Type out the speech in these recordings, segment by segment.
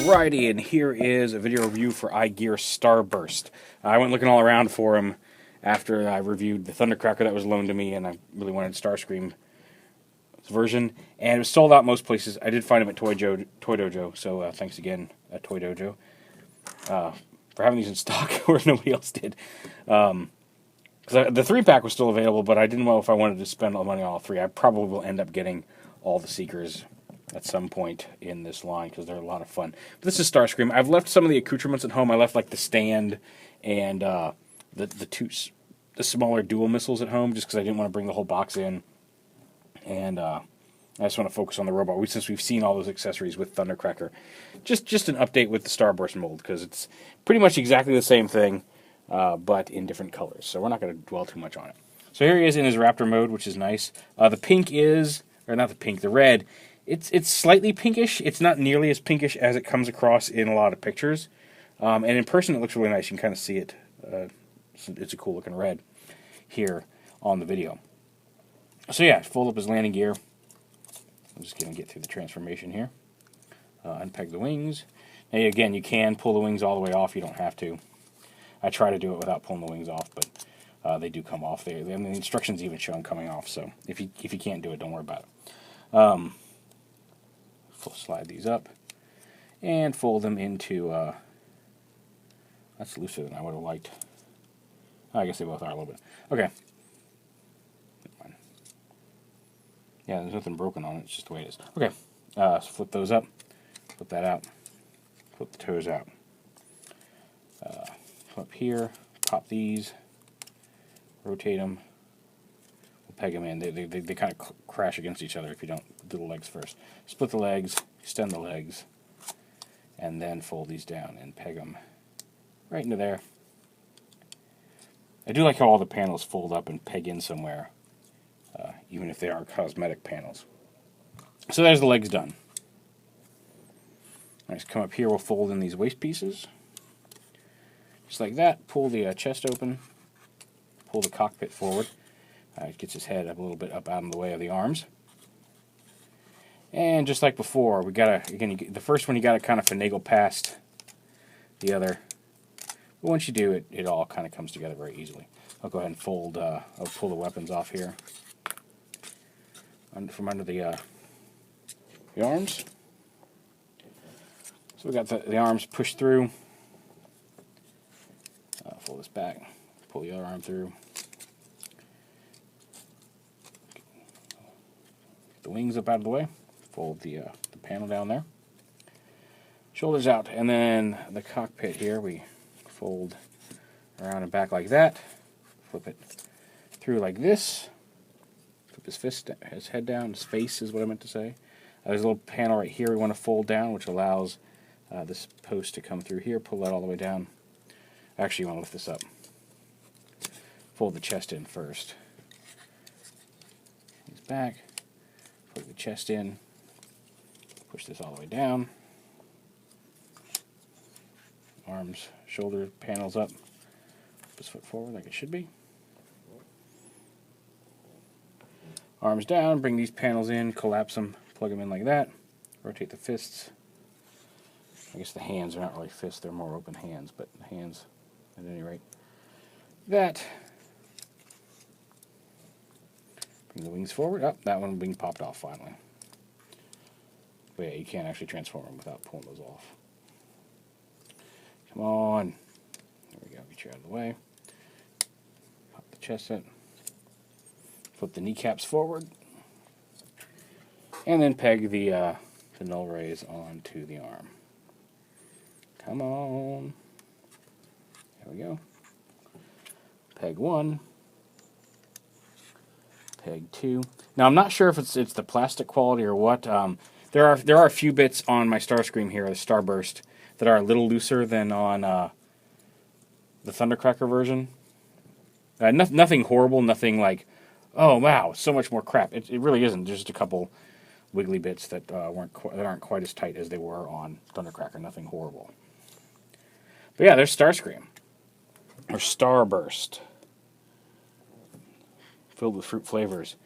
Alrighty, and here is a video review for iGear Starburst. I went looking all around for him after I reviewed the Thundercracker that was loaned to me, and I really wanted Starscream's version, and it was sold out most places. I did find him at Toy Dojo, so thanks again, Toy Dojo, for having these in stock where nobody else did. Because the 3-pack was still available, but I didn't know if I wanted to spend all the money on all three. I probably will end up getting all the Seekers at some point in this line because they're a lot of fun. But this is Starscream. I've left some of the accoutrements at home. I left like the stand and the smaller dual missiles at home just because I didn't want to bring the whole box in. And I just want to focus on the robot since we've seen all those accessories with Thundercracker. Just an update with the Starburst mold because it's pretty much exactly the same thing, but in different colors. So we're not going to dwell too much on it. So here he is in his Raptor mode, which is nice. The pink is, or not the pink, the red. It's slightly pinkish. It's not nearly as pinkish as it comes across in a lot of pictures. And in person, it looks really nice. You can kind of see it. It's a cool looking red here on the video. So yeah, fold up his landing gear. I'm just going to get through the transformation here. Unpeg the wings. Now again, you can pull the wings all the way off. You don't have to. I try to do it without pulling the wings off, but they do come off. And the instructions even show them coming off. So if you can't do it, don't worry about it. Slide these up and fold them into. That's looser than I would have liked. I guess they both are a little bit. Okay. Yeah, there's nothing broken on it. It's just the way it is. Okay. So flip those up. Flip that out. Flip the toes out. Flip here. Pop these. Rotate them. We'll peg them in. They kind of crash against each other if you don't do the legs first. Split the legs. Extend the legs. And then fold these down and peg them right into there. I do like how all the panels fold up and peg in somewhere, even if they are cosmetic panels. So there's the legs done. Let's come up here, we'll fold in these waist pieces. Just like that, pull the chest open, pull the cockpit forward. It gets his head up a little bit up out of the way of the arms. And just like before, we gotta, again, the first one you gotta kind of finagle past the other. But once you do it, it all kind of comes together very easily. I'll go ahead and fold, I'll pull the weapons off here from under the arms. So we got the arms pushed through. Fold this back, pull the other arm through. Get the wings up out of the way. Fold the panel down there. Shoulders out, and then the cockpit here we fold around and back like that. Flip it through like this. Flip his head down. His face is what I meant to say. There's a little panel right here we want to fold down, which allows this post to come through here. Pull that all the way down. Actually, you want to lift this up. Fold the chest in first. He's back. Put the chest in. Push this all the way down. Arms, shoulder panels up. Put his foot forward like it should be. Arms down, bring these panels in, collapse them, plug them in like that. Rotate the fists. I guess the hands are not really fists, they're more open hands, but the hands at any rate. That. Bring the wings forward. Oh, that one being popped off finally. But yeah, you can't actually transform them without pulling those off. Come on. There we go. Get you out of the way. Pop the chest in. Flip the kneecaps forward. And then peg the null rays onto the arm. Come on. There we go. Peg 1. Peg 2. Now I'm not sure if it's the plastic quality or what. There are a few bits on my Starscream here, the Starburst, that are a little looser than on the Thundercracker version. Nothing horrible, nothing like, oh wow, so much more crap. It really isn't. There's just a couple wiggly bits that aren't quite as tight as they were on Thundercracker. Nothing horrible. But yeah, there's Starscream or Starburst, filled with fruit flavors.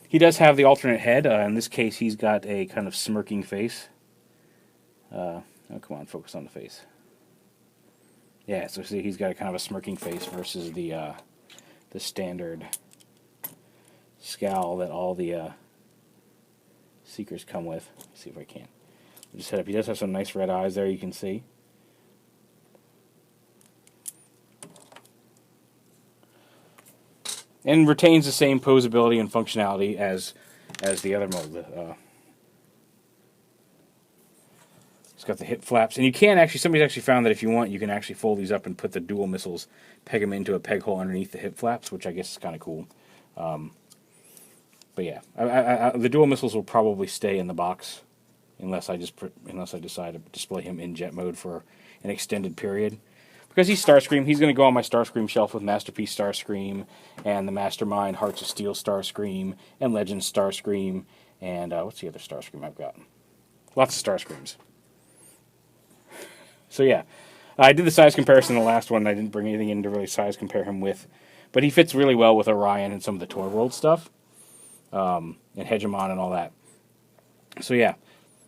He does have the alternate head. In this case, he's got a kind of smirking face. Oh, come on, focus on the face. Yeah, so see, he's got a kind of a smirking face versus the standard scowl that all the Seekers come with. Let's see if I can. Just head up. He does have some nice red eyes there, you can see. And retains the same posability and functionality as the other mold. It's got the hip flaps, and you can actually, somebody's actually found that if you want, you can actually fold these up and put the dual missiles, peg them into a peg hole underneath the hip flaps, which I guess is kind of cool. But yeah, the dual missiles will probably stay in the box unless I decide to display him in jet mode for an extended period. Because he's Starscream, he's going to go on my Starscream shelf with Masterpiece Starscream, and the Mastermind Hearts of Steel Starscream, and Legends Starscream, and what's the other Starscream I've got? Lots of Starscreams. So yeah, I did the size comparison in the last one. I didn't bring anything in to really size compare him with, but he fits really well with Orion and some of the Toy World stuff, and Hegemon and all that. So yeah,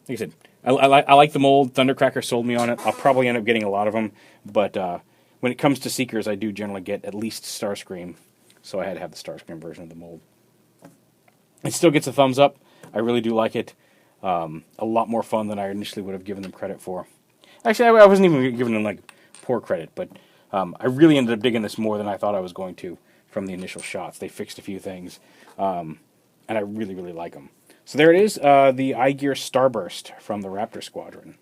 like I said, I like the mold. Thundercracker sold me on it. I'll probably end up getting a lot of them, but when it comes to Seekers, I do generally get at least Starscream, so I had to have the Starscream version of the mold. It still gets a thumbs up. I really do like it. A lot more fun than I initially would have given them credit for. Actually, I wasn't even giving them like poor credit, but I really ended up digging this more than I thought I was going to from the initial shots. They fixed a few things, and I really, really like them. So there it is, the iGear Starburst from the Raptor Squadron.